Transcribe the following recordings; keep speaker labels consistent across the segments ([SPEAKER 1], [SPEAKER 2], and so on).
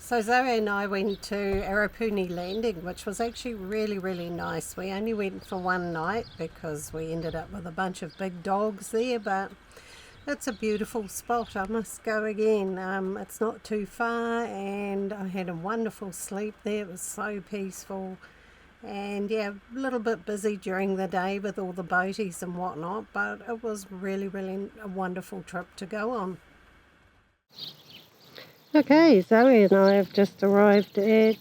[SPEAKER 1] So Zoe and I went to Arapuni landing, which was actually really, really nice. We only went for one night because we ended up with a bunch of big dogs there, but it's a beautiful spot. I must go again. It's not too far, and I had a wonderful sleep there. It was so peaceful, and yeah, a little bit busy during the day with all the boaties and whatnot, but it was really, really a wonderful trip to go on. Okay, Zoe and I have just arrived at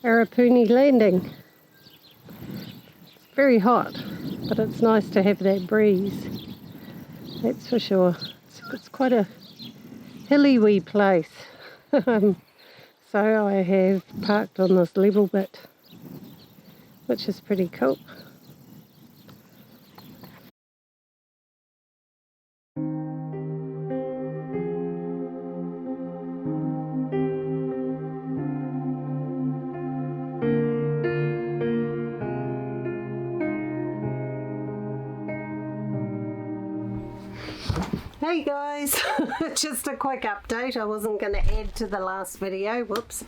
[SPEAKER 1] Arapuni landing. It's very hot, but it's nice to have that breeze, that's for sure. It's quite a hilly wee place. So I have parked on this level bit, which is pretty cool. Hey guys, just a quick update. I wasn't going to add to the last video, whoops.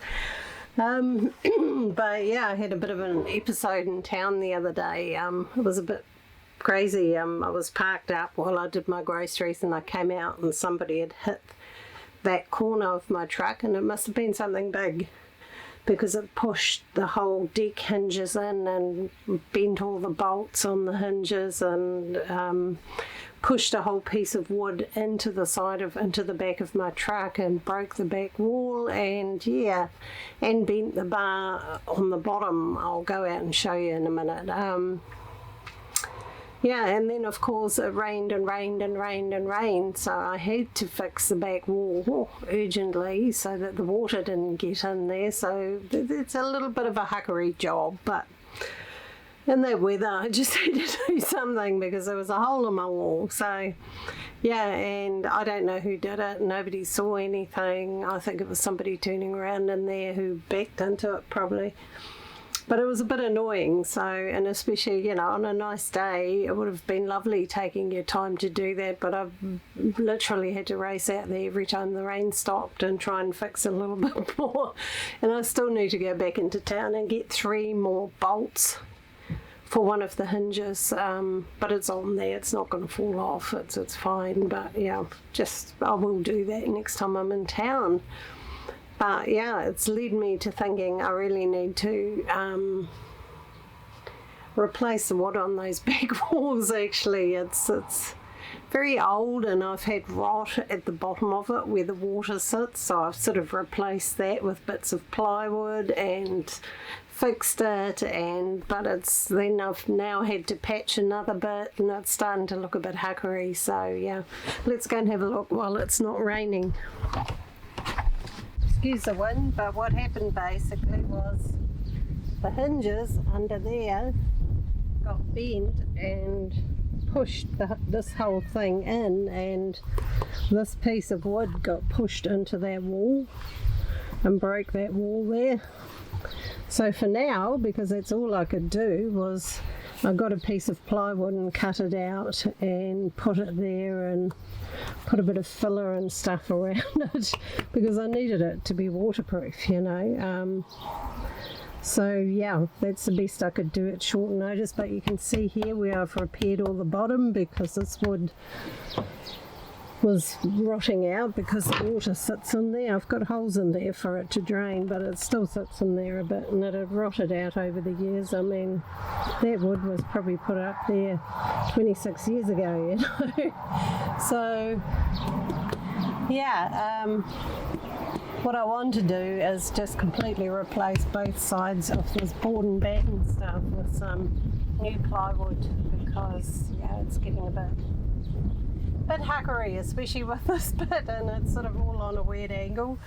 [SPEAKER 1] But yeah, I had a bit of an episode in town the other day. It was a bit crazy. I was parked up while I did my groceries and I came out and somebody had hit that corner of my truck, and it must have been something big because it pushed the whole deck hinges in and bent all the bolts on the hinges and pushed a whole piece of wood into the back of my truck and broke the back wall and bent the bar on the bottom. I'll go out and show you in a minute. And then of course it rained and rained and rained and rained, so I had to fix the back wall urgently so that the water didn't get in there. So it's a little bit of a huckery job, but in that weather I just had to do something because there was a hole in my wall. So yeah, and I don't know who did it. Nobody saw anything. I think it was somebody turning around in there who backed into it probably. But it was a bit annoying, so, and especially, on a nice day, it would have been lovely taking your time to do that, but I've literally had to race out there every time the rain stopped and try and fix it a little bit more. And I still need to go back into town and get 3 more bolts for one of the hinges, but it's on there, it's not going to fall off, it's fine, but yeah, I will do that next time I'm in town. But yeah, it's led me to thinking I really need to replace the wood on those back walls. Actually, it's very old and I've had rot at the bottom of it where the water sits, so I've sort of replaced that with bits of plywood and fixed it, but I've now had to patch another bit and it's starting to look a bit huckery. So yeah, let's go and have a look while it's not raining. Excuse the wind, but what happened basically was the hinges under there got bent and pushed this whole thing in, and this piece of wood got pushed into that wall and broke that wall there. So for now, because that's all I could do, was I got a piece of plywood and cut it out and put it there and put a bit of filler and stuff around it because I needed it to be waterproof, so yeah, that's the best I could do at short notice. But you can see here where I've repaired all the bottom because this wood was rotting out because the water sits in there. I've got holes in there for it to drain, but it still sits in there a bit and it had rotted out over the years. I mean, that wood was probably put up there 26 years ago, So yeah, what I want to do is just completely replace both sides of this board and batten stuff with some new plywood because it's getting a bit huckery, especially with this bit, and it's sort of all on a weird angle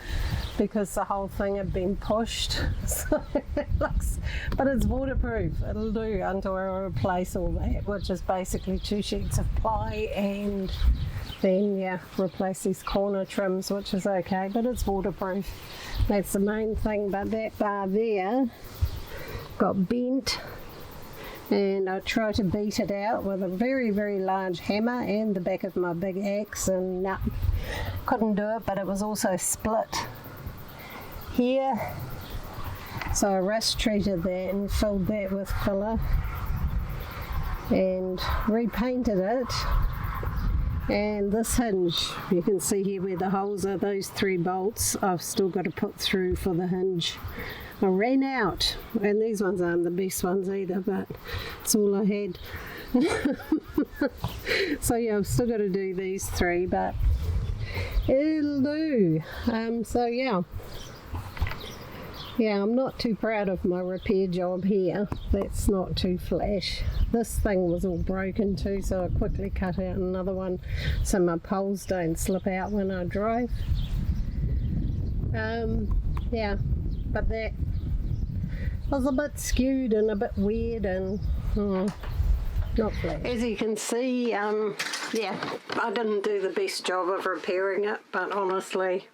[SPEAKER 1] because the whole thing had been pushed. So it looks, but it's waterproof. It'll do until I replace all that, which is basically 2 sheets of ply and then replace these corner trims, which is okay, but it's waterproof. That's the main thing. But that bar there got bent and I tried to beat it out with a very, very large hammer and the back of my big axe, and no, couldn't do it. But it was also split here. So I rust treated that and filled that with filler and repainted it. And this hinge, you can see here where the holes are, those 3 bolts I've still got to put through for the hinge. I ran out, and these ones aren't the best ones either, but it's all I had. So yeah, I've still got to do these 3, but it'll do. So yeah, I'm not too proud of my repair job here. That's not too flash. This thing was all broken too, so I quickly cut out another one so my poles don't slip out when I drive. Yeah, but that was a bit skewed and a bit weird and not flash. As you can see, yeah, I didn't do the best job of repairing it, but honestly,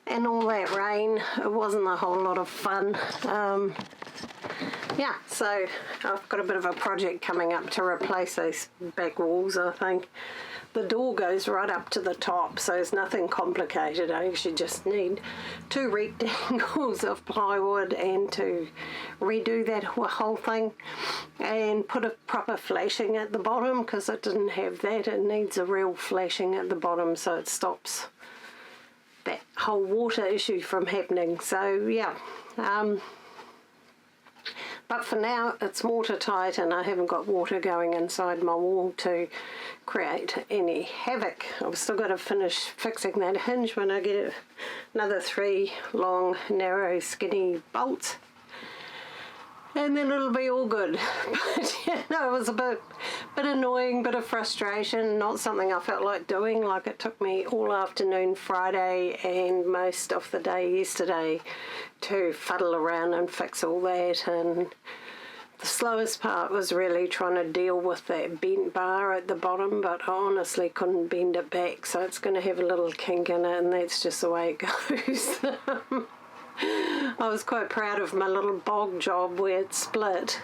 [SPEAKER 1] and all that rain, it wasn't a whole lot of fun. Yeah, so I've got a bit of a project coming up to replace those back walls, I think. The door goes right up to the top, so it's nothing complicated. I actually just need 2 rectangles of plywood and to redo that whole thing and put a proper flashing at the bottom, because it didn't have that. It needs a real flashing at the bottom so it stops that whole water issue from happening. So yeah, but for now it's watertight and I haven't got water going inside my wall to create any havoc. I've still got to finish fixing that hinge when I get another 3 long, narrow, skinny bolts. And then it'll be all good. But yeah, no, it was a bit annoying, bit of frustration, not something I felt like doing. Like, it took me all afternoon Friday and most of the day yesterday to fuddle around and fix all that. And the slowest part was really trying to deal with that bent bar at the bottom, but I honestly couldn't bend it back, so it's going to have a little kink in it, and that's just the way it goes. I was quite proud of my little bog job where it split.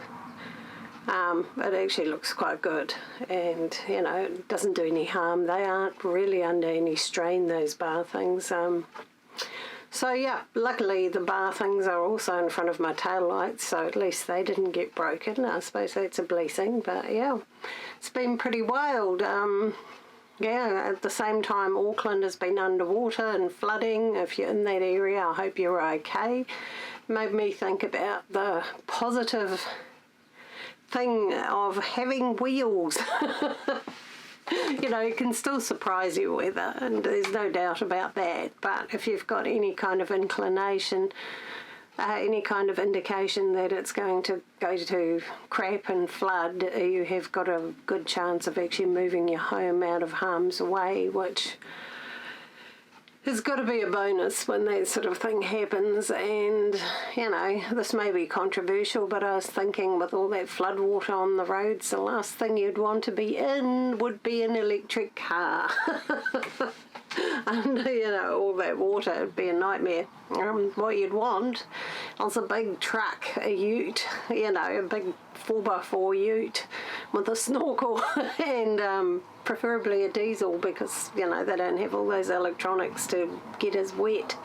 [SPEAKER 1] It actually looks quite good, and you know, it doesn't do any harm. They aren't really under any strain, those bar things. So yeah, luckily the bar things are also in front of my tail lights, so at least they didn't get broken. I suppose that's a blessing, but yeah, it's been pretty wild. Yeah, at the same time, Auckland has been underwater and flooding. If you're in that area, I hope you're okay. Made me think about the positive thing of having wheels. You know, it can still surprise you weather, and there's no doubt about that. But if you've got any kind of inclination, any kind of indication that it's going to go to crap and flood, you have got a good chance of actually moving your home out of harm's way, which has got to be a bonus when that sort of thing happens. And, you know, this may be controversial, but I was thinking with all that flood water on the roads, the last thing you'd want to be in would be an electric car. Under, you know, all that water, it'd be a nightmare. What you'd want is a big truck, a ute, you know, a big 4x4 ute with a snorkel and preferably a diesel, because, you know, they don't have all those electronics to get as wet.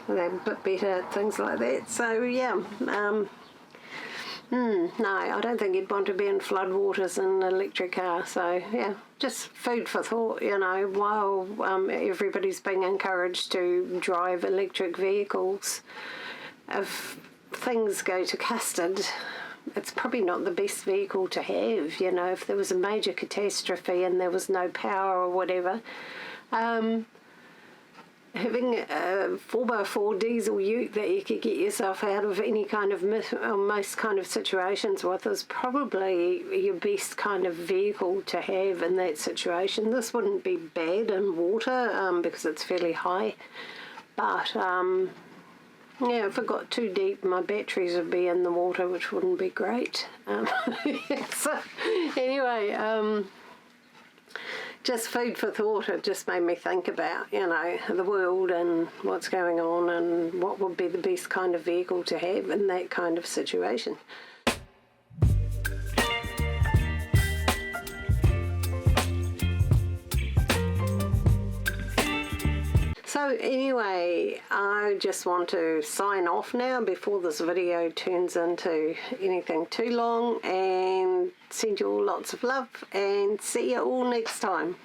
[SPEAKER 1] They're a bit better at things like that. So, yeah, no, I don't think you'd want to be in floodwaters in an electric car. So, yeah, just food for thought, you know, while everybody's being encouraged to drive electric vehicles. If things go to custard, it's probably not the best vehicle to have, you know, if there was a major catastrophe and there was no power or whatever. Having a 4x4 diesel ute that you could get yourself out of any kind of most kind of situations with is probably your best kind of vehicle to have in that situation. This wouldn't be bad in water because it's fairly high, but yeah, if it got too deep, my batteries would be in the water, which wouldn't be great. So anyway, just food for thought. It just made me think about, you know, the world and what's going on and what would be the best kind of vehicle to have in that kind of situation. So anyway, I just want to sign off now before this video turns into anything too long, and send you all lots of love and see you all next time.